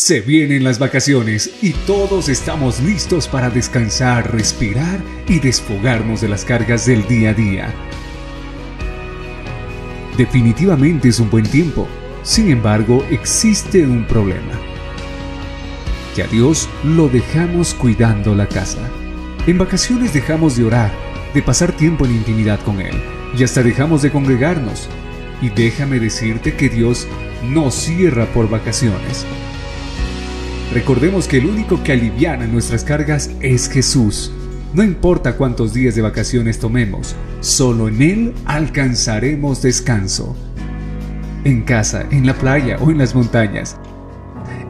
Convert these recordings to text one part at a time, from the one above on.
Se vienen las vacaciones y todos estamos listos para descansar, respirar y desfogarnos de las cargas del día a día. Definitivamente es un buen tiempo. Sin embargo, existe un problema. Que a Dios lo dejamos cuidando la casa. En vacaciones dejamos de orar, de pasar tiempo en intimidad con Él y hasta dejamos de congregarnos. Y déjame decirte que Dios no cierra por vacaciones. Recordemos que el único que aliviana nuestras cargas es Jesús. No importa cuántos días de vacaciones tomemos, solo en Él alcanzaremos descanso. En casa, en la playa o en las montañas,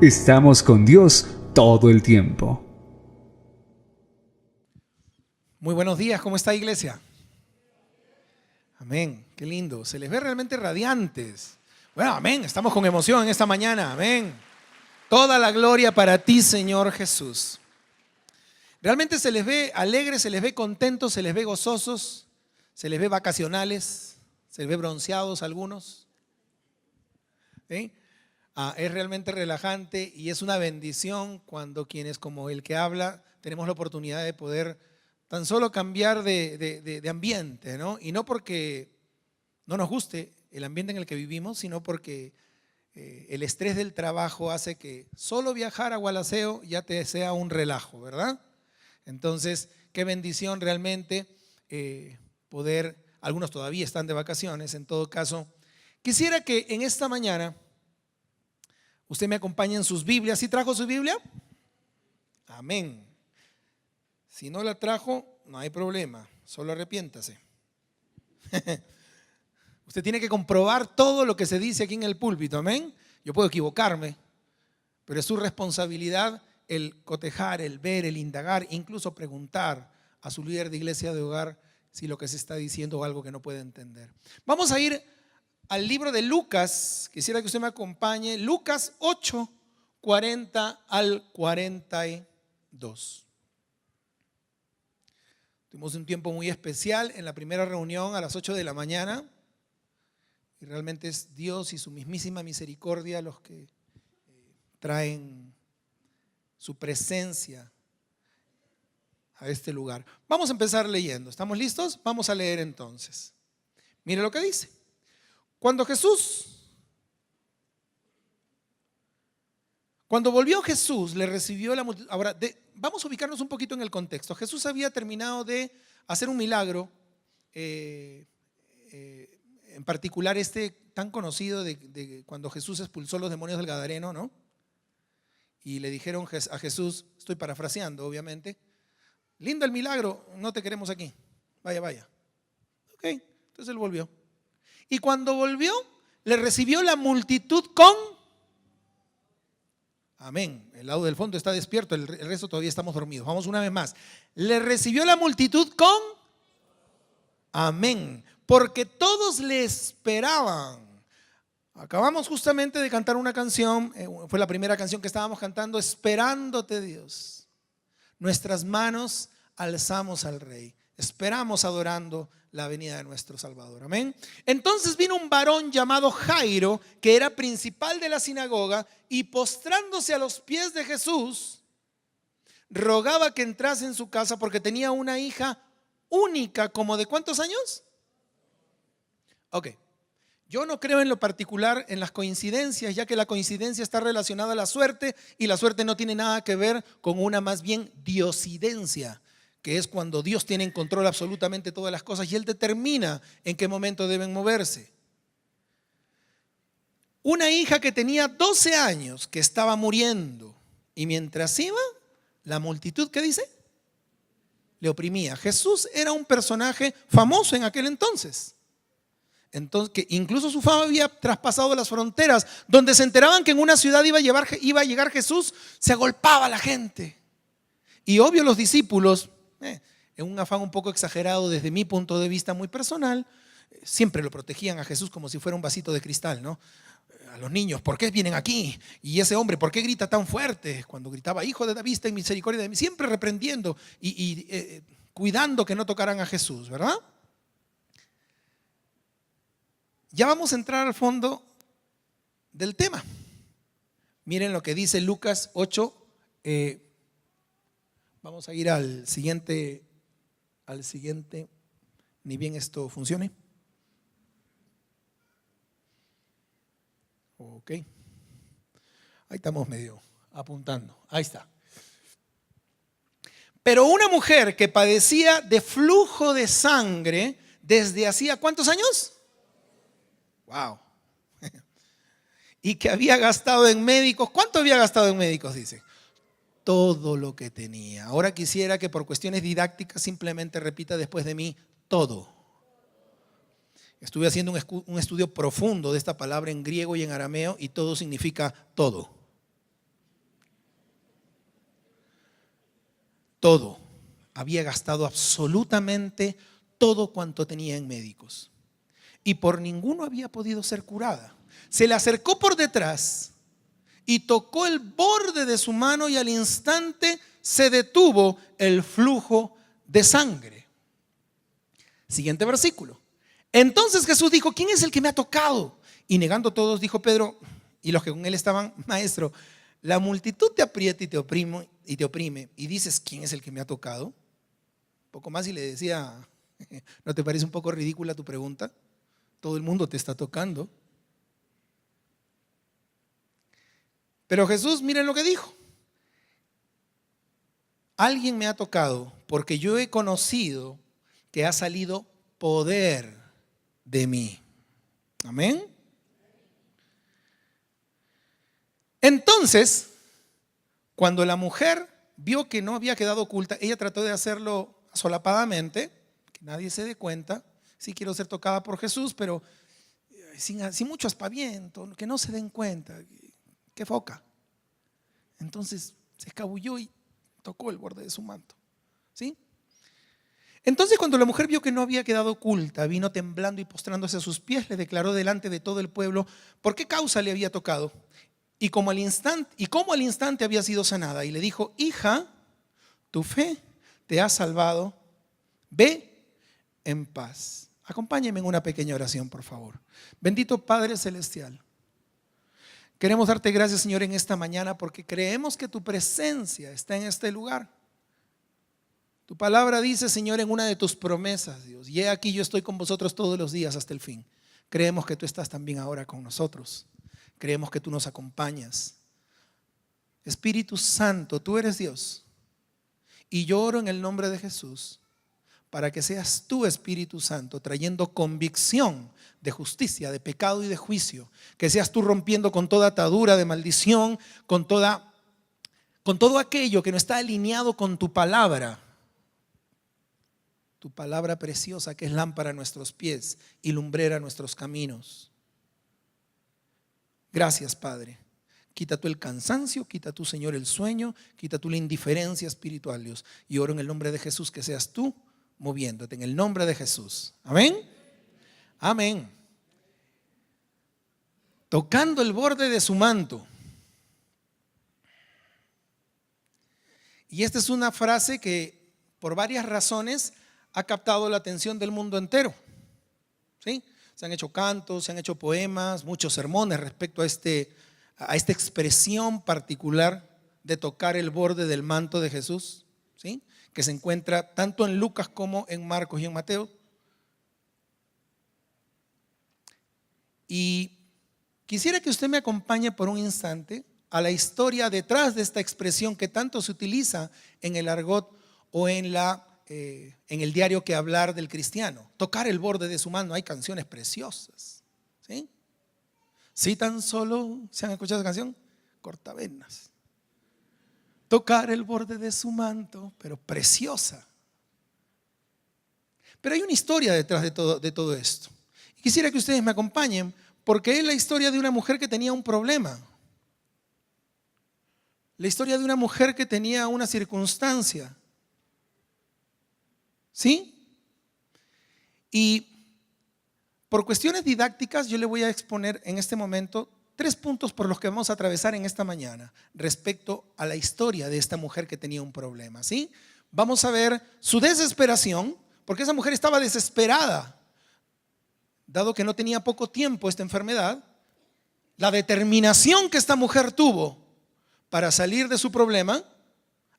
estamos con Dios todo el tiempo. Muy buenos días, ¿cómo está, iglesia? Amén, qué lindo, se les ve realmente radiantes. Bueno, amén, estamos con emoción en esta mañana, amén. Toda la gloria para ti, Señor Jesús. Realmente se les ve alegres, se les ve contentos, se les ve gozosos, se les ve vacacionales, se les ve bronceados algunos. ¿Sí? Es realmente relajante y es una bendición cuando quienes como el que habla tenemos la oportunidad de poder tan solo cambiar de ambiente, ¿no? Y no porque no nos guste el ambiente en el que vivimos, sino porque el estrés del trabajo hace que solo viajar a Gualaceo ya te sea un relajo, ¿verdad? Entonces, qué bendición realmente poder, algunos todavía están de vacaciones, en todo caso. Quisiera que en esta mañana usted me acompañe en sus Biblias. ¿Sí trajo su Biblia? Amén. Si no la trajo, no hay problema, solo arrepiéntase. Usted tiene que comprobar todo lo que se dice aquí en el púlpito, amén. Yo puedo equivocarme, pero es su responsabilidad el cotejar, el ver, el indagar, incluso preguntar a su líder de iglesia de hogar si lo que se está diciendo es algo que no puede entender. Vamos a ir al libro de Lucas. Quisiera que usted me acompañe. Lucas 8, 40 al 42. Tuvimos un tiempo muy especial en la primera reunión a las 8 de la mañana. Y realmente es Dios y su mismísima misericordia los que traen su presencia a este lugar. Vamos a empezar leyendo. ¿Estamos listos? Vamos a leer entonces. Mire lo que dice. Cuando volvió Jesús, le recibió la multitud. Ahora, vamos a ubicarnos un poquito en el contexto. Jesús había terminado de hacer un milagro, en particular tan conocido de cuando Jesús expulsó los demonios del Gadareno, ¿no? Y le dijeron a Jesús, estoy parafraseando obviamente, lindo el milagro, no te queremos aquí, vaya. Ok, entonces él volvió. Y cuando volvió, le recibió la multitud con... Amén, el lado del fondo está despierto, el resto todavía estamos dormidos. Vamos una vez más. Le recibió la multitud con... Amén, porque todos le esperaban. Acabamos justamente de cantar una canción, fue la primera canción que estábamos cantando, esperándote Dios. Nuestras manos alzamos al Rey, esperamos adorando la venida de nuestro Salvador, amén. Entonces vino un varón llamado Jairo, que era principal de la sinagoga, y postrándose a los pies de Jesús, rogaba que entrase en su casa porque tenía una hija única, como de ¿cuántos años? Ok. Yo no creo en lo particular en las coincidencias, ya que la coincidencia está relacionada a la suerte y la suerte no tiene nada que ver con una más bien diosidencia, que es cuando Dios tiene en control absolutamente todas las cosas y Él determina en qué momento deben moverse. Una hija que tenía 12 años que estaba muriendo y mientras iba, la multitud, ¿qué dice? Le oprimía. Jesús era un personaje famoso en aquel entonces. Entonces, que incluso su fama había traspasado las fronteras. Donde se enteraban que en una ciudad iba a llegar Jesús, se agolpaba la gente. Y obvio los discípulos, en un afán un poco exagerado desde mi punto de vista muy personal, siempre lo protegían a Jesús como si fuera un vasito de cristal, ¿no? A los niños, ¿por qué vienen aquí? Y ese hombre, ¿por qué grita tan fuerte? Cuando gritaba, Hijo de David, ten misericordia de mí, siempre reprendiendo y cuidando que no tocaran a Jesús, ¿verdad? Ya vamos a entrar al fondo del tema. Miren lo que dice Lucas 8. Vamos a ir al siguiente, ni bien esto funcione. Ok. Ahí estamos medio apuntando. Ahí está. Pero una mujer que padecía de flujo de sangre desde hacía ¿cuántos años? Wow. Y que había gastado en médicos. ¿Cuánto había gastado en médicos? Dice. Todo lo que tenía. Ahora quisiera que por cuestiones didácticas simplemente repita después de mí todo. Estuve haciendo un estudio profundo de esta palabra en griego y en arameo y todo significa todo. Todo. Había gastado absolutamente todo cuanto tenía en médicos. Y por ninguno había podido ser curada. Se le acercó por detrás y tocó el borde de su mano y al instante se detuvo el flujo de sangre. Siguiente versículo. Entonces Jesús dijo: ¿quién es el que me ha tocado? Y negando todos, dijo Pedro y los que con él estaban: Maestro, la multitud te aprieta y te oprime y dices: ¿quién es el que me ha tocado? Poco más y le decía: ¿no te parece un poco ridícula tu pregunta? Todo el mundo te está tocando. Pero Jesús, miren lo que dijo: alguien me ha tocado porque yo he conocido que ha salido poder de mí. Amén. Entonces, cuando la mujer vio que no había quedado oculta, ella trató de hacerlo solapadamente, que nadie se dé cuenta. Sí quiero ser tocada por Jesús, pero sin mucho aspaviento, que no se den cuenta. ¡Qué foca! Entonces se escabulló y tocó el borde de su manto. ¿Sí? Entonces cuando la mujer vio que no había quedado oculta, vino temblando y postrándose a sus pies, le declaró delante de todo el pueblo por qué causa le había tocado y cómo al instante había sido sanada. Y le dijo: hija, tu fe te ha salvado, ve en paz. Acompáñenme en una pequeña oración, por favor. Bendito Padre Celestial, queremos darte gracias, Señor, en esta mañana porque creemos que tu presencia está en este lugar. Tu palabra dice, Señor, en una de tus promesas, Dios: y he aquí yo estoy con vosotros todos los días hasta el fin. Creemos que tú estás también ahora con nosotros. Creemos que tú nos acompañas. Espíritu Santo, tú eres Dios. Y yo oro en el nombre de Jesús para que seas tú, Espíritu Santo, trayendo convicción de justicia, de pecado y de juicio. Que seas tú rompiendo con toda atadura de maldición, con todo aquello que no está alineado con tu palabra. Tu palabra preciosa que es lámpara a nuestros pies y lumbrera a nuestros caminos. Gracias, Padre. Quita tú el cansancio, quita tú, Señor, el sueño, quita tú la indiferencia espiritual, Dios. Y oro en el nombre de Jesús que seas tú moviéndote, en el nombre de Jesús. Amén. Amén. Tocando el borde de su manto. Y esta es una frase que por varias razones ha captado la atención del mundo entero. ¿Sí? Se han hecho cantos, se han hecho poemas, muchos sermones respecto a esta expresión particular de tocar el borde del manto de Jesús, ¿sí? Que se encuentra tanto en Lucas como en Marcos y en Mateo. Y quisiera que usted me acompañe por un instante a la historia detrás de esta expresión que tanto se utiliza en el argot o en el diario que hablar del cristiano. Tocar el borde de su mano. Hay canciones preciosas, ¿sí? Si tan solo se han escuchado esa canción, cortavenas. Tocar el borde de su manto, pero preciosa. Pero hay una historia detrás de todo esto. Y quisiera que ustedes me acompañen porque es la historia de una mujer que tenía un problema. La historia de una mujer que tenía una circunstancia. ¿Sí? Y por cuestiones didácticas yo le voy a exponer en este momento 3 puntos por los que vamos a atravesar en esta mañana respecto a la historia de esta mujer que tenía un problema. ¿Sí? Vamos a ver su desesperación, porque esa mujer estaba desesperada, dado que no tenía poco tiempo esta enfermedad. la determinación que esta mujer tuvo para salir de su problema,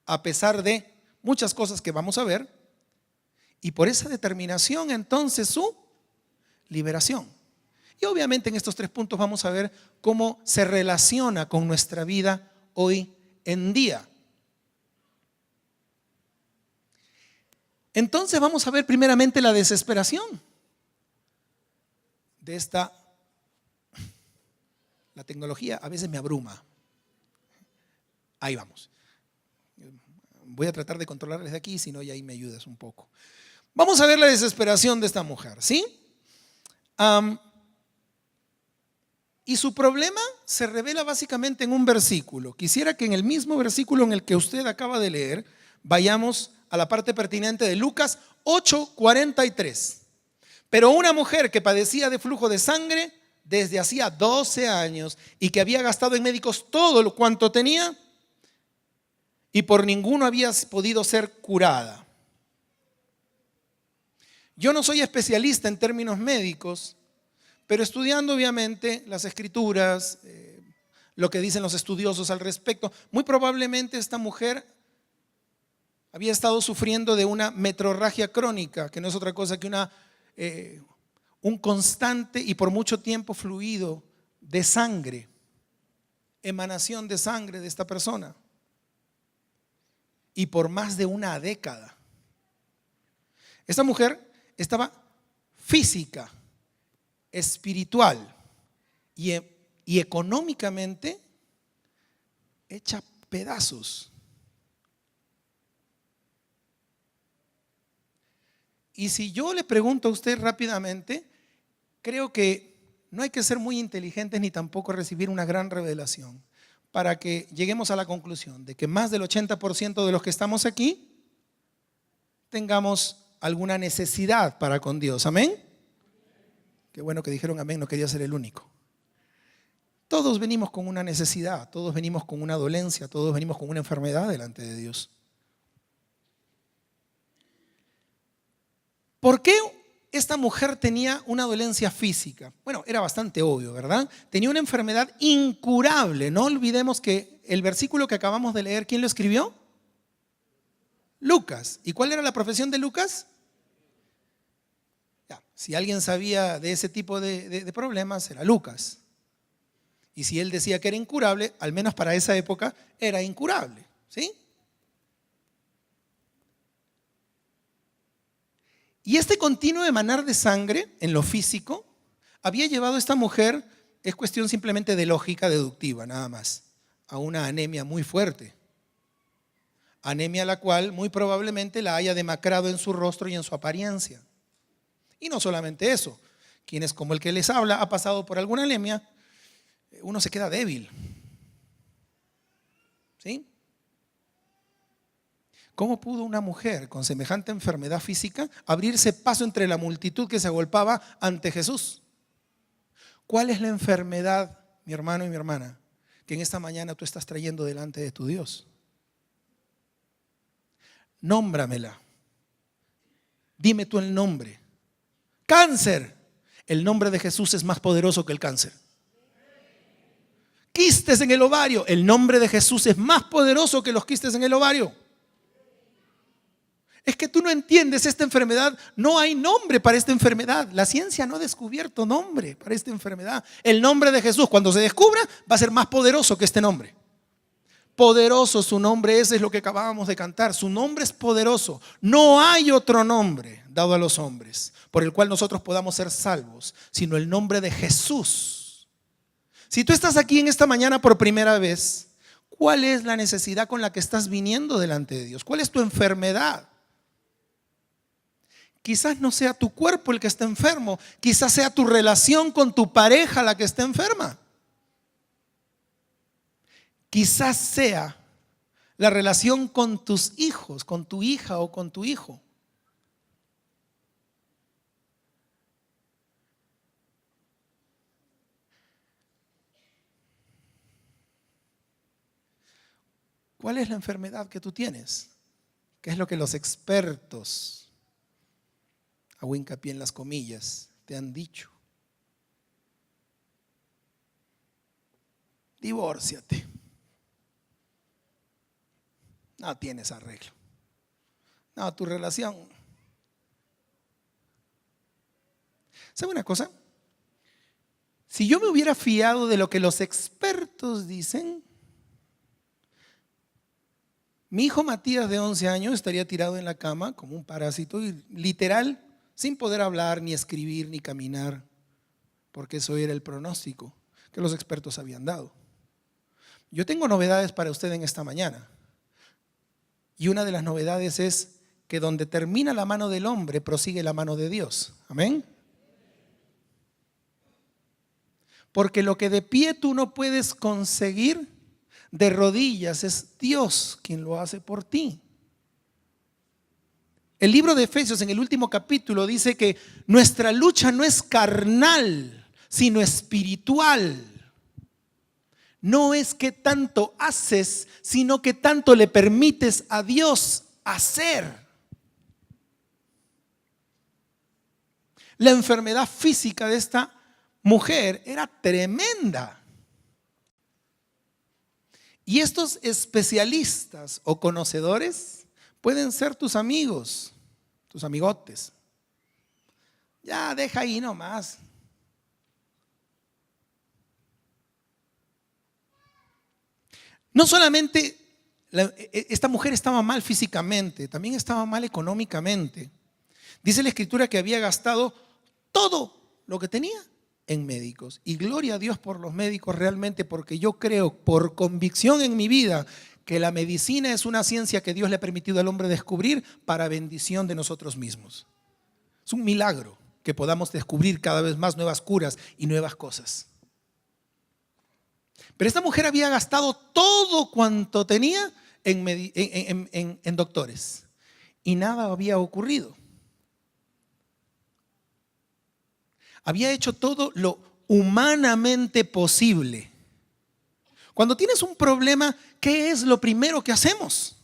a pesar de muchas cosas que vamos a ver, y por esa determinación entonces su liberación. Y obviamente en estos 3 puntos vamos a ver cómo se relaciona con nuestra vida hoy en día. Entonces vamos a ver primeramente la desesperación de esta. La tecnología a veces me abruma. Ahí vamos. Voy a tratar de controlar desde aquí, si no, ya ahí me ayudas un poco. Vamos a ver la desesperación de esta mujer, ¿sí? Y su problema se revela básicamente en un versículo. Quisiera que en el mismo versículo en el que usted acaba de leer, vayamos a la parte pertinente de Lucas 8:43. Pero una mujer que padecía de flujo de sangre desde hacía 12 años y que había gastado en médicos todo lo cuanto tenía y por ninguno había podido ser curada. Yo no soy especialista en términos médicos, pero estudiando obviamente las escrituras, lo que dicen los estudiosos al respecto, muy probablemente esta mujer había estado sufriendo de una metrorragia crónica, que no es otra cosa que un constante y por mucho tiempo fluido de sangre, emanación de sangre de esta persona, y por más de una década. Esta mujer estaba física, espiritual y económicamente hecha pedazos. Y si yo le pregunto a usted rápidamente, creo que no hay que ser muy inteligentes ni tampoco recibir una gran revelación para que lleguemos a la conclusión de que más del 80% de los que estamos aquí tengamos alguna necesidad para con Dios. ¿Amén? Qué bueno que dijeron amén, no quería ser el único. Todos venimos con una necesidad, todos venimos con una dolencia, todos venimos con una enfermedad delante de Dios. ¿Por qué esta mujer tenía una dolencia física? Bueno, era bastante obvio, ¿verdad? Tenía una enfermedad incurable. No olvidemos que el versículo que acabamos de leer, ¿quién lo escribió? Lucas. ¿Y cuál era la profesión de Lucas? Ya, si alguien sabía de ese tipo de problemas, era Lucas. Y si él decía que era incurable, al menos para esa época, era incurable, ¿sí? Y este continuo emanar de sangre en lo físico había llevado a esta mujer, es cuestión simplemente de lógica deductiva, nada más, a una anemia muy fuerte. Anemia la cual muy probablemente la haya demacrado en su rostro y en su apariencia. Y no solamente eso, quienes como el que les habla ha pasado por alguna anemia, uno se queda débil. ¿Sí? ¿Cómo pudo una mujer con semejante enfermedad física abrirse paso entre la multitud que se agolpaba ante Jesús? ¿Cuál es la enfermedad, mi hermano y mi hermana, que en esta mañana tú estás trayendo delante de tu Dios? Nómbramela. Dime tú el nombre. Cáncer. El nombre de Jesús es más poderoso que el cáncer. Quistes en el ovario. El nombre de Jesús es más poderoso que los quistes en el ovario. Es que tú no entiendes esta enfermedad. No hay nombre para esta enfermedad. La ciencia no ha descubierto nombre para esta enfermedad. El nombre de Jesús, cuando se descubra, va a ser más poderoso que este nombre. Poderoso su nombre, ese es lo que acabábamos de cantar. Su nombre es poderoso. No hay otro nombre dado a los hombres por el cual nosotros podamos ser salvos, sino el nombre de Jesús. Si tú estás aquí en esta mañana por primera vez, ¿cuál es la necesidad con la que estás viniendo delante de Dios? ¿Cuál es tu enfermedad? Quizás no sea tu cuerpo el que está enfermo, quizás sea tu relación con tu pareja la que está enferma. Quizás sea la relación con tus hijos, con tu hija o con tu hijo. ¿Cuál es la enfermedad que tú tienes? ¿Qué es lo que los expertos, hago hincapié en las comillas, te han dicho? divórciate. No tienes arreglo. No, tu relación. ¿Sabe una cosa? Si yo me hubiera fiado de lo que los expertos dicen, mi hijo Matías de 11 años estaría tirado en la cama como un parásito y literal, sin poder hablar, ni escribir, ni caminar, porque eso era el pronóstico que los expertos habían dado. Yo tengo novedades para usted en esta mañana. Y una de las novedades es que donde termina la mano del hombre, prosigue la mano de Dios. Amén. Porque lo que de pie tú no puedes conseguir, de rodillas es Dios quien lo hace por ti. El libro de Efesios en el último capítulo dice que nuestra lucha no es carnal, sino espiritual. No es que tanto haces, sino que tanto le permites a Dios hacer. La enfermedad física de esta mujer era tremenda. Y estos especialistas o conocedores pueden ser tus amigos, tus amigotes. Ya, deja ahí nomás. No solamente esta mujer estaba mal físicamente, también estaba mal económicamente. Dice la Escritura que había gastado todo lo que tenía en médicos. Y gloria a Dios por los médicos realmente, porque yo creo por convicción en mi vida que la medicina es una ciencia que Dios le ha permitido al hombre descubrir para bendición de nosotros mismos. Es un milagro que podamos descubrir cada vez más nuevas curas y nuevas cosas. Pero esta mujer había gastado todo cuanto tenía en doctores y nada había ocurrido. Había hecho todo lo humanamente posible. Cuando tienes un problema, ¿qué es lo primero que hacemos?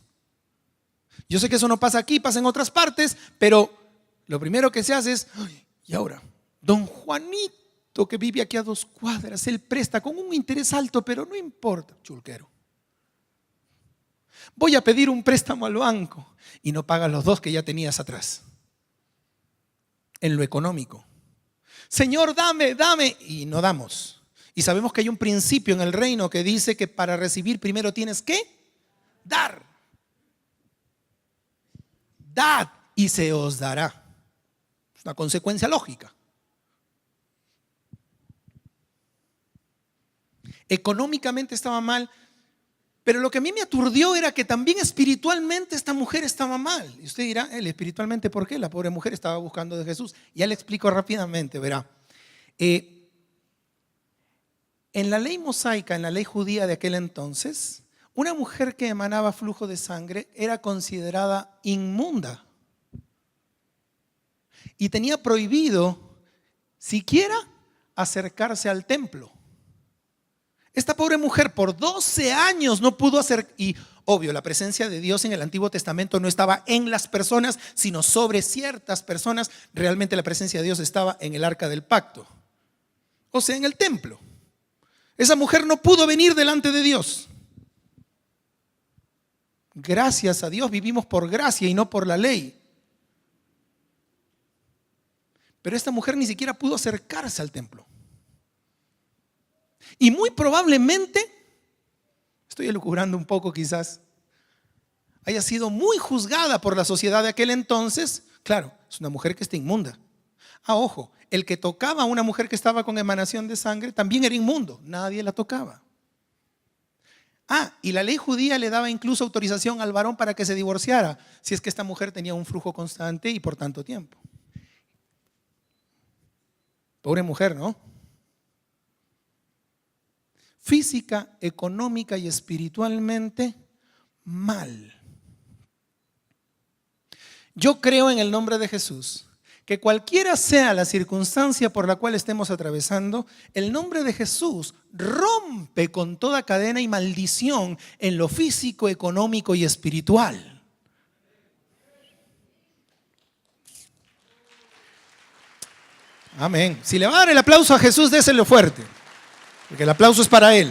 Yo sé que eso no pasa aquí, pasa en otras partes, pero lo primero que se hace es, y ahora, don Juanito, que vive aquí a 2 cuadras, él presta con un interés alto, pero no importa, chulquero. Voy a pedir un préstamo al banco y no pagas los 2 que ya tenías atrás. En lo económico. Señor, dame, y no damos. Y sabemos que hay un principio en el reino que dice que para recibir primero tienes que dar. Dad y se os dará. Es una consecuencia lógica. Económicamente estaba mal, pero lo que a mí me aturdió era que también espiritualmente esta mujer estaba mal. Y usted dirá, espiritualmente, ¿por qué? La pobre mujer estaba buscando de Jesús. Ya le explico rápidamente, verá. En la ley mosaica, en la ley judía de aquel entonces, una mujer que emanaba flujo de sangre era considerada inmunda y tenía prohibido siquiera acercarse al templo. Esta pobre mujer por 12 años no pudo hacer, y obvio, la presencia de Dios en el Antiguo Testamento no estaba en las personas, sino sobre ciertas personas. Realmente la presencia de Dios estaba en el arca del pacto, o sea, en el templo. Esa mujer no pudo venir delante de Dios. Gracias a Dios vivimos por gracia y no por la ley. Pero esta mujer ni siquiera pudo acercarse al templo. Y muy probablemente, estoy elucubrando un poco quizás, haya sido muy juzgada por la sociedad de aquel entonces. Claro, es una mujer que está inmunda. Ojo, el que tocaba a una mujer que estaba con emanación de sangre también era inmundo, nadie la tocaba. Y la ley judía le daba incluso autorización al varón para que se divorciara si es que esta mujer tenía un flujo constante y por tanto tiempo. Pobre mujer, ¿no? Física, económica y espiritualmente mal. Yo creo en el nombre de Jesús que cualquiera sea la circunstancia por la cual estemos atravesando, el nombre de Jesús rompe con toda cadena y maldición en lo físico, económico y espiritual. Amén. Si le va a dar el aplauso a Jesús, déselo fuerte, porque el aplauso es para Él.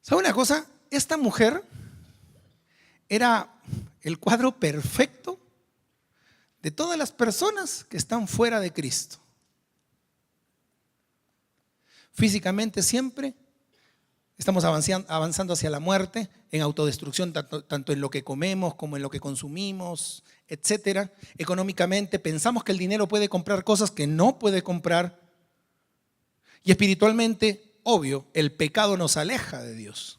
¿Sabe una cosa? Esta mujer era el cuadro perfecto de todas las personas que están fuera de Cristo. Físicamente siempre estamos avanzando hacia la muerte, en autodestrucción, tanto en lo que comemos como en lo que consumimos, etcétera. Económicamente pensamos que el dinero puede comprar cosas que no puede comprar. Y espiritualmente, obvio, el pecado nos aleja de Dios.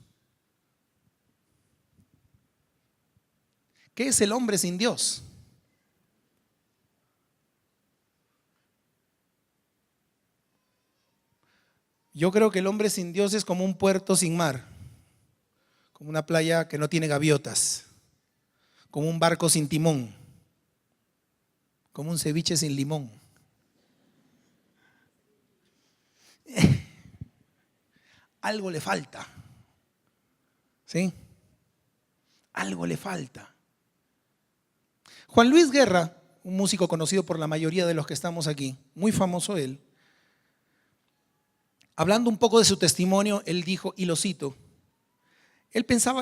¿Qué es el hombre sin Dios? Yo creo que el hombre sin Dios es como un puerto sin mar, como una playa que no tiene gaviotas, como un barco sin timón, como un ceviche sin limón. Algo le falta, ¿sí? Algo le falta. Juan Luis Guerra, un músico conocido por la mayoría de los que estamos aquí, muy famoso él, hablando un poco de su testimonio, él dijo, y lo cito,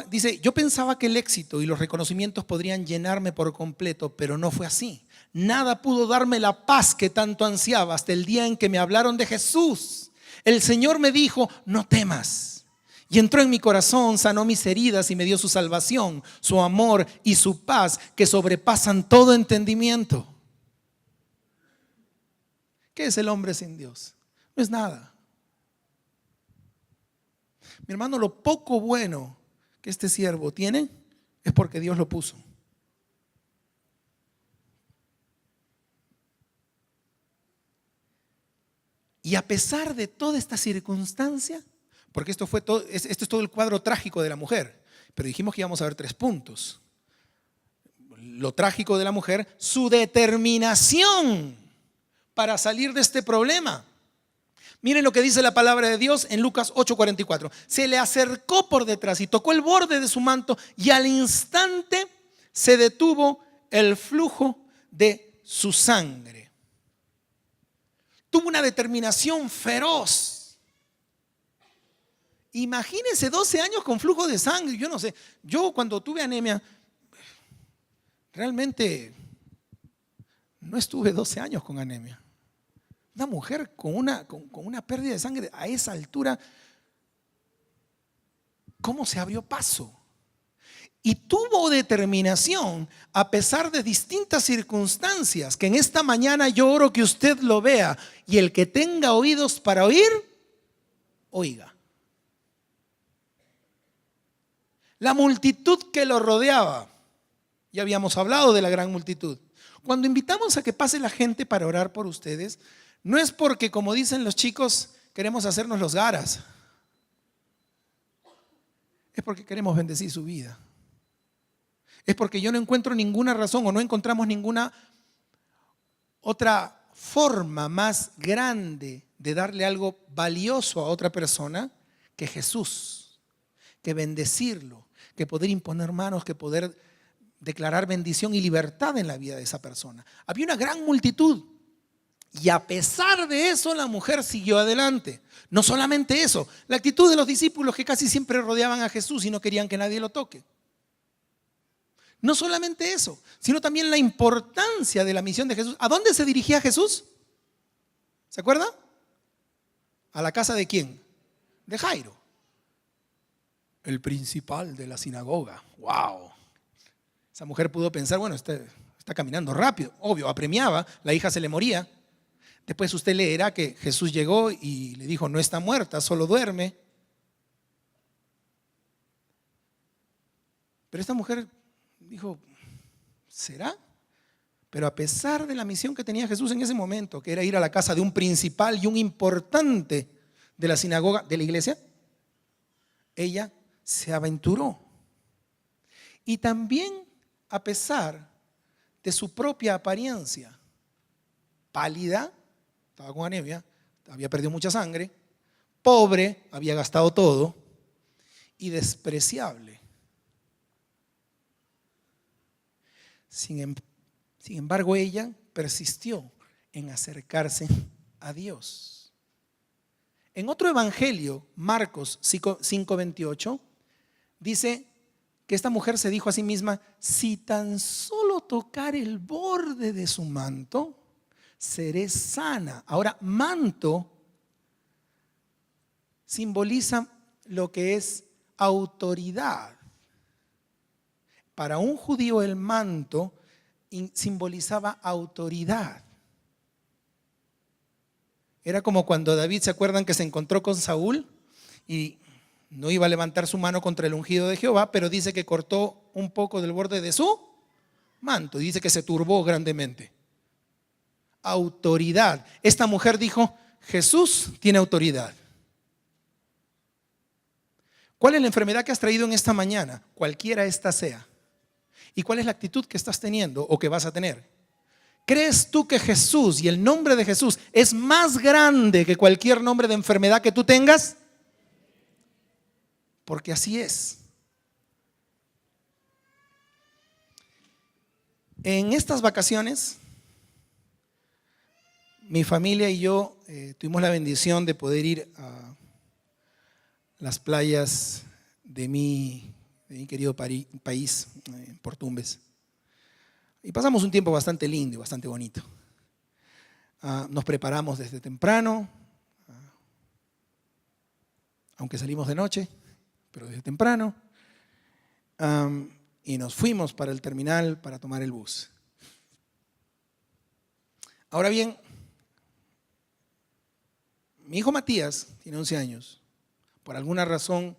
dice, yo pensaba que el éxito y los reconocimientos podrían llenarme por completo, pero no fue así. Nada pudo darme la paz que tanto ansiaba hasta el día en que me hablaron de Jesús. El Señor me dijo, no temas. Y entró en mi corazón, sanó mis heridas y me dio su salvación, su amor y su paz que sobrepasan todo entendimiento. ¿Qué es el hombre sin Dios? No es nada. Mi hermano, lo poco bueno que este siervo tiene es porque Dios lo puso. Y a pesar de toda esta circunstancia, porque esto es todo el cuadro trágico de la mujer, pero dijimos que íbamos a ver 3 puntos. Lo trágico de la mujer, su determinación para salir de este problema. Miren lo que dice la palabra de Dios en Lucas 8:44. Se le acercó por detrás y tocó el borde de su manto y al instante se detuvo el flujo de su sangre. Tuvo una determinación feroz. Imagínense 12 años con flujo de sangre. Yo no sé, yo cuando tuve anemia, realmente no estuve 12 años con anemia. Una mujer con una pérdida de sangre a esa altura, ¿cómo se abrió paso? Y tuvo determinación a pesar de distintas circunstancias, que en esta mañana yo oro que usted lo vea y el que tenga oídos para oír, oiga. La multitud que lo rodeaba, ya habíamos hablado de la gran multitud. Cuando invitamos a que pase la gente para orar por ustedes, no es porque, como dicen los chicos, queremos hacernos los garas. Es porque queremos bendecir su vida. Es porque yo no encuentro ninguna razón o no encontramos ninguna otra forma más grande de darle algo valioso a otra persona que Jesús, que bendecirlo, que poder imponer manos, que poder declarar bendición y libertad en la vida de esa persona. Había una gran multitud. Y a pesar de eso, la mujer siguió adelante. No solamente eso, la actitud de los discípulos que casi siempre rodeaban a Jesús y no querían que nadie lo toque. No solamente eso, sino también la importancia de la misión de Jesús. ¿A dónde se dirigía Jesús? ¿Se acuerda? ¿A la casa de quién? De Jairo, el principal de la sinagoga. ¡Wow! Esa mujer pudo pensar, bueno, está caminando rápido. Obvio, apremiaba, la hija se le moría. Después usted leerá que Jesús llegó y le dijo, no está muerta, solo duerme. Pero esta mujer dijo, ¿será? Pero a pesar de la misión que tenía Jesús en ese momento, que era ir a la casa de un principal y un importante de la sinagoga, de la iglesia, ella se aventuró. Y también a pesar de su propia apariencia, pálida, estaba con anemia, había perdido mucha sangre, pobre, había gastado todo, y despreciable. Sin embargo, ella persistió en acercarse a Dios. En otro evangelio, Marcos 5:28, dice que esta mujer se dijo a sí misma: si tan solo tocar el borde de su manto, seré sana. Ahora, manto simboliza lo que es autoridad. Para un judío el manto simbolizaba autoridad. Era como cuando David, ¿se acuerdan que se encontró con Saúl? Y no iba a levantar su mano contra el ungido de Jehová, pero dice que cortó un poco del borde de su manto. Y dice que se turbó grandemente. Autoridad. Esta mujer dijo: Jesús tiene autoridad. ¿Cuál es la enfermedad que has traído en esta mañana? Cualquiera esta sea. ¿Y cuál es la actitud que estás teniendo o que vas a tener? ¿Crees tú que Jesús y el nombre de Jesús es más grande que cualquier nombre de enfermedad que tú tengas? Porque así es. En estas vacaciones, mi familia y yo tuvimos la bendición de poder ir a las playas de mi querido país, Portumbes. Y pasamos un tiempo bastante lindo y bastante bonito. Nos preparamos desde temprano, aunque salimos de noche, pero desde temprano. Y nos fuimos para el terminal para tomar el bus. Ahora bien, mi hijo Matías tiene 11 años. Por alguna razón,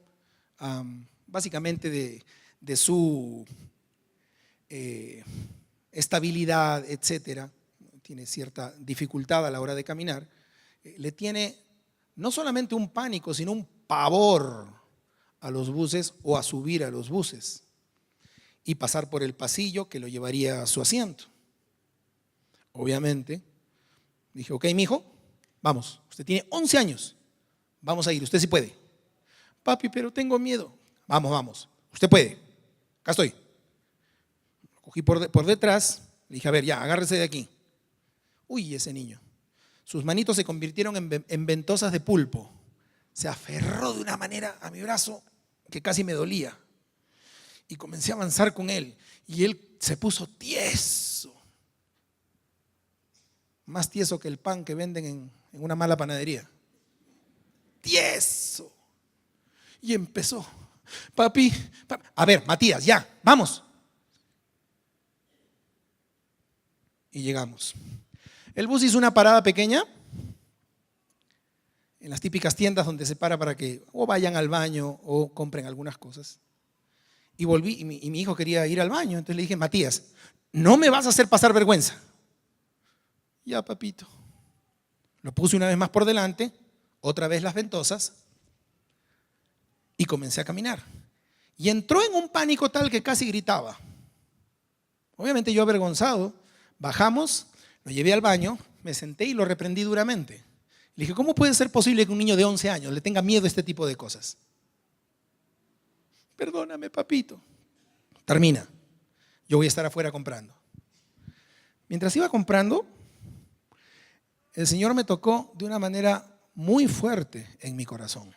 básicamente de su estabilidad, etcétera, tiene cierta dificultad a la hora de caminar, le tiene no solamente un pánico, sino un pavor a los buses o a subir a los buses y pasar por el pasillo que lo llevaría a su asiento. Obviamente, dije: ok, mijo, vamos, usted tiene 11 años, vamos a ir, usted sí puede. Papi, pero tengo miedo. Vamos, usted puede, acá estoy. Lo cogí por detrás, le dije: a ver, ya, agárrese de aquí. Uy, ese niño, sus manitos se convirtieron en ventosas de pulpo. Se aferró de una manera a mi brazo que casi me dolía. Y comencé a avanzar con él. Y él se puso tieso. Más tieso que el pan que venden en una mala panadería. Tieso. Y empezó: papi, a ver, Matías, ya, vamos. Y llegamos. El bus hizo una parada pequeña en las típicas tiendas donde se para para que o vayan al baño o compren algunas cosas. Y volví y mi hijo quería ir al baño. Entonces le dije: Matías, no me vas a hacer pasar vergüenza. Ya, papito. Lo puse una vez más por delante, otra vez las ventosas, y comencé a caminar. Y entró en un pánico tal que casi gritaba. Obviamente yo avergonzado, bajamos, lo llevé al baño, me senté y lo reprendí duramente. Le dije: ¿cómo puede ser posible que un niño de 11 años le tenga miedo a este tipo de cosas? Perdóname, papito. Termina. Yo voy a estar afuera comprando. Mientras iba comprando, el Señor me tocó de una manera muy fuerte en mi corazón.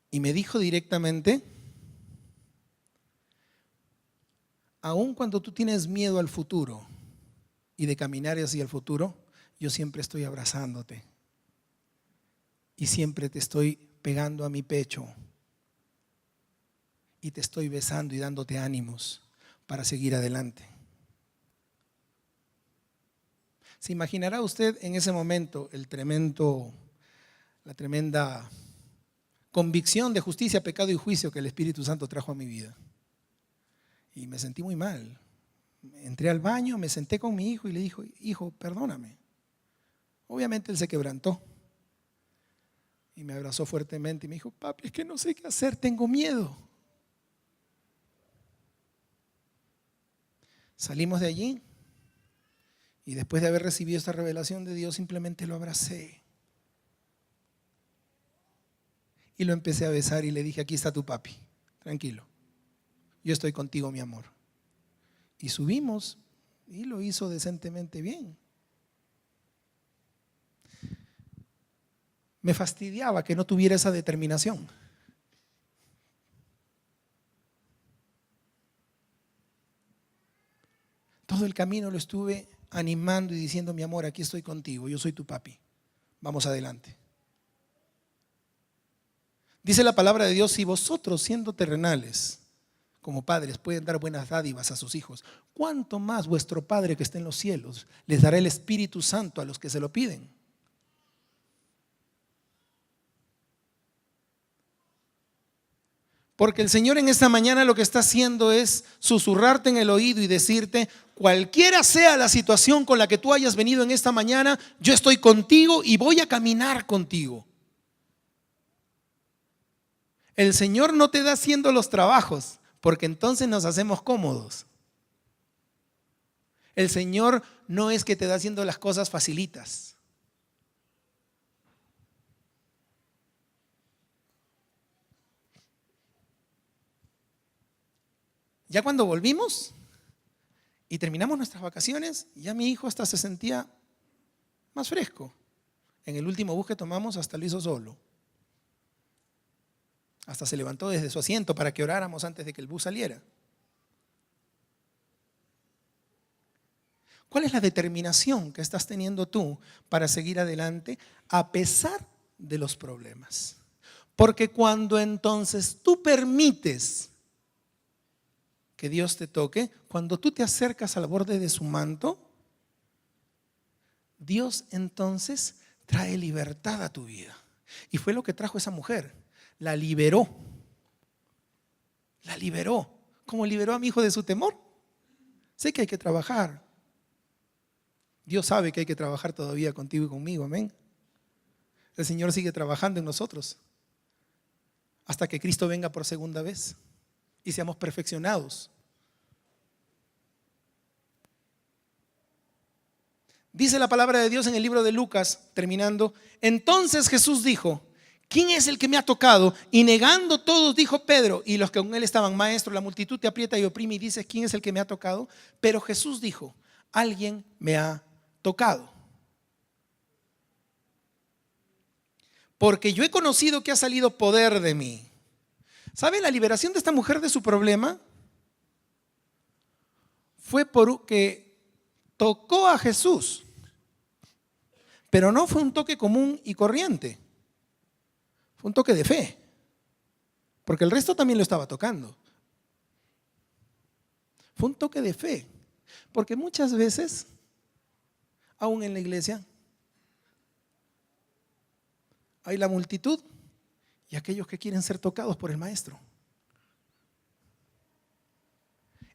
Y me dijo directamente: aun cuando tú tienes miedo al futuro y de caminar hacia el futuro, yo siempre estoy abrazándote y siempre te estoy pegando a mi pecho y te estoy besando y dándote ánimos para seguir adelante. ¿Se imaginará usted en ese momento la tremenda convicción de justicia, pecado y juicio que el Espíritu Santo trajo a mi vida? Y me sentí muy mal. Entré al baño, me senté con mi hijo y le dije: hijo, perdóname. Obviamente él se quebrantó y me abrazó fuertemente y me dijo: papi, es que no sé qué hacer, tengo miedo. Salimos de allí y después de haber recibido esta revelación de Dios, simplemente lo abracé y lo empecé a besar y le dije: aquí está tu papi, tranquilo, yo estoy contigo, mi amor. Y subimos y lo hizo decentemente bien. me fastidiaba que no tuviera esa determinación. Todo el camino lo estuve animando y diciendo: mi amor, aquí estoy contigo, yo soy tu papi, vamos adelante. Dice la palabra de Dios: si vosotros, siendo terrenales, como padres, pueden dar buenas dádivas a sus hijos, ¿cuánto más vuestro Padre que está en los cielos les dará el Espíritu Santo a los que se lo piden? Porque el Señor en esta mañana lo que está haciendo es susurrarte en el oído y decirte: cualquiera sea la situación con la que tú hayas venido en esta mañana, yo estoy contigo y voy a caminar contigo. El Señor no te da haciendo los trabajos, porque entonces nos hacemos cómodos. El Señor no es que te da haciendo las cosas facilitas. Ya cuando volvimos y terminamos nuestras vacaciones, ya mi hijo hasta se sentía más fresco. En el último bus que tomamos hasta lo hizo solo. Hasta se levantó desde su asiento para que oráramos antes de que el bus saliera. ¿Cuál es la determinación que estás teniendo tú para seguir adelante a pesar de los problemas? Porque cuando entonces tú permites que Dios te toque, cuando tú te acercas al borde de su manto, Dios entonces trae libertad a tu vida. Y fue lo que trajo esa mujer. La liberó. La liberó. ¿Cómo liberó a mi hijo de su temor? Sé que hay que trabajar. Dios sabe que hay que trabajar todavía contigo y conmigo, amén. El Señor sigue trabajando en nosotros hasta que Cristo venga por segunda vez y seamos perfeccionados. Dice la palabra de Dios en el libro de Lucas, terminando: entonces Jesús dijo: ¿quién es el que me ha tocado? Y negando todos, dijo Pedro y los que con él estaban: maestro, la multitud te aprieta y oprime y dices: ¿quién es el que me ha tocado? Pero Jesús dijo: alguien me ha tocado. Porque yo he conocido que ha salido poder de mí. ¿Sabe? La liberación de esta mujer de su problema fue porque tocó a Jesús. Pero no fue un toque común y corriente. Fue un toque de fe. Porque el resto también lo estaba tocando. Fue un toque de fe. Porque muchas veces, aún en la iglesia, hay la multitud y aquellos que quieren ser tocados por el maestro.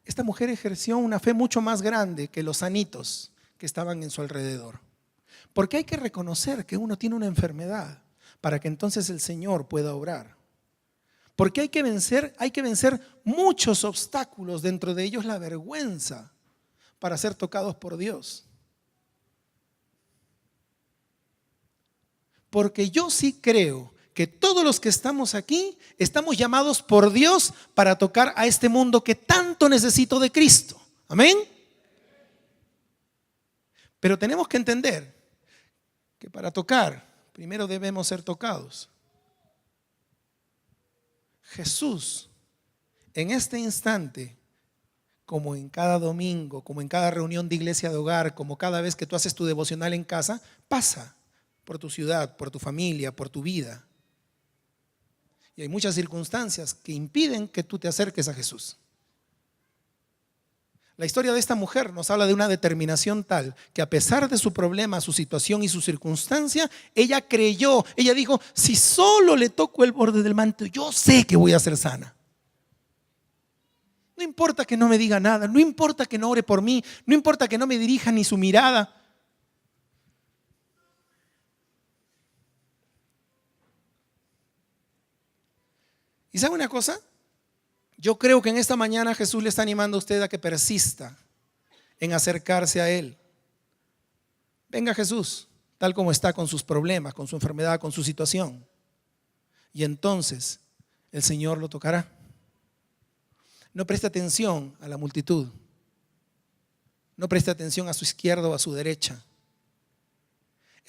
Esta mujer ejerció una fe mucho más grande que los sanitos que estaban en su alrededor. Porque hay que reconocer que uno tiene una enfermedad para que entonces el Señor pueda obrar. Porque hay que vencer muchos obstáculos, dentro de ellos la vergüenza, para ser tocados por Dios. Porque yo sí creo que todos los que estamos aquí estamos llamados por Dios para tocar a este mundo que tanto necesita de Cristo. Amén. Pero tenemos que entender que para tocar, primero debemos ser tocados. Jesús, en este instante, como en cada domingo, como en cada reunión de iglesia de hogar, como cada vez que tú haces tu devocional en casa, pasa por tu ciudad, por tu familia, por tu vida. Y hay muchas circunstancias que impiden que tú te acerques a Jesús. La historia de esta mujer nos habla de una determinación tal que a pesar de su problema, su situación y su circunstancia, ella creyó, ella dijo: si solo le toco el borde del manto, yo sé que voy a ser sana. No importa que no me diga nada, no importa que no ore por mí, no importa que no me dirija ni su mirada. ¿Y sabe una cosa? Yo creo que en esta mañana Jesús le está animando a usted a que persista en acercarse a Él. Venga Jesús, tal como está, con sus problemas, con su enfermedad, con su situación. Y entonces el Señor lo tocará. No preste atención a la multitud. No preste atención a su izquierda o a su derecha.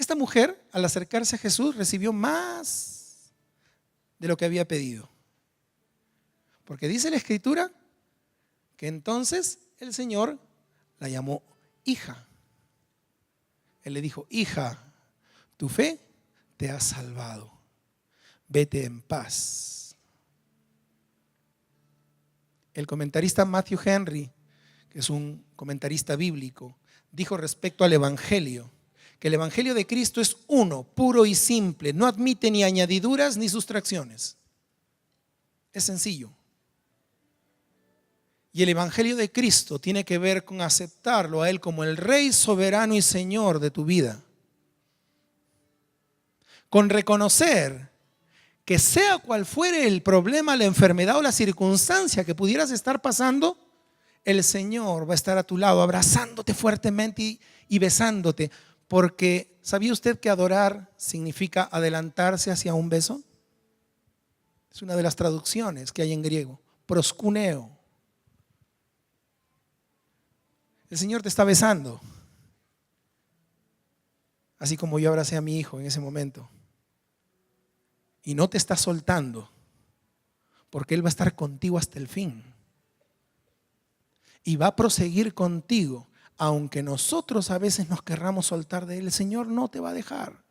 Esta mujer, al acercarse a Jesús, recibió más de lo que había pedido. Porque dice la Escritura que entonces el Señor la llamó hija. Él le dijo: hija, tu fe te ha salvado. Vete en paz. El comentarista Matthew Henry, que es un comentarista bíblico, dijo respecto al Evangelio, que el Evangelio de Cristo es uno, puro y simple, no admite ni añadiduras ni sustracciones. Es sencillo. Y el Evangelio de Cristo tiene que ver con aceptarlo a Él como el Rey soberano y Señor de tu vida. Con reconocer que sea cual fuere el problema, la enfermedad o la circunstancia que pudieras estar pasando, el Señor va a estar a tu lado, abrazándote fuertemente y besándote. Porque, ¿sabía usted que adorar significa adelantarse hacia un beso? Es una de las traducciones que hay en griego, proskuneo. El Señor te está besando, así como yo abracé a mi hijo en ese momento. Y no te está soltando, porque Él va a estar contigo hasta el fin. Y va a proseguir contigo, aunque nosotros a veces nos querramos soltar de Él. El Señor no te va a dejar.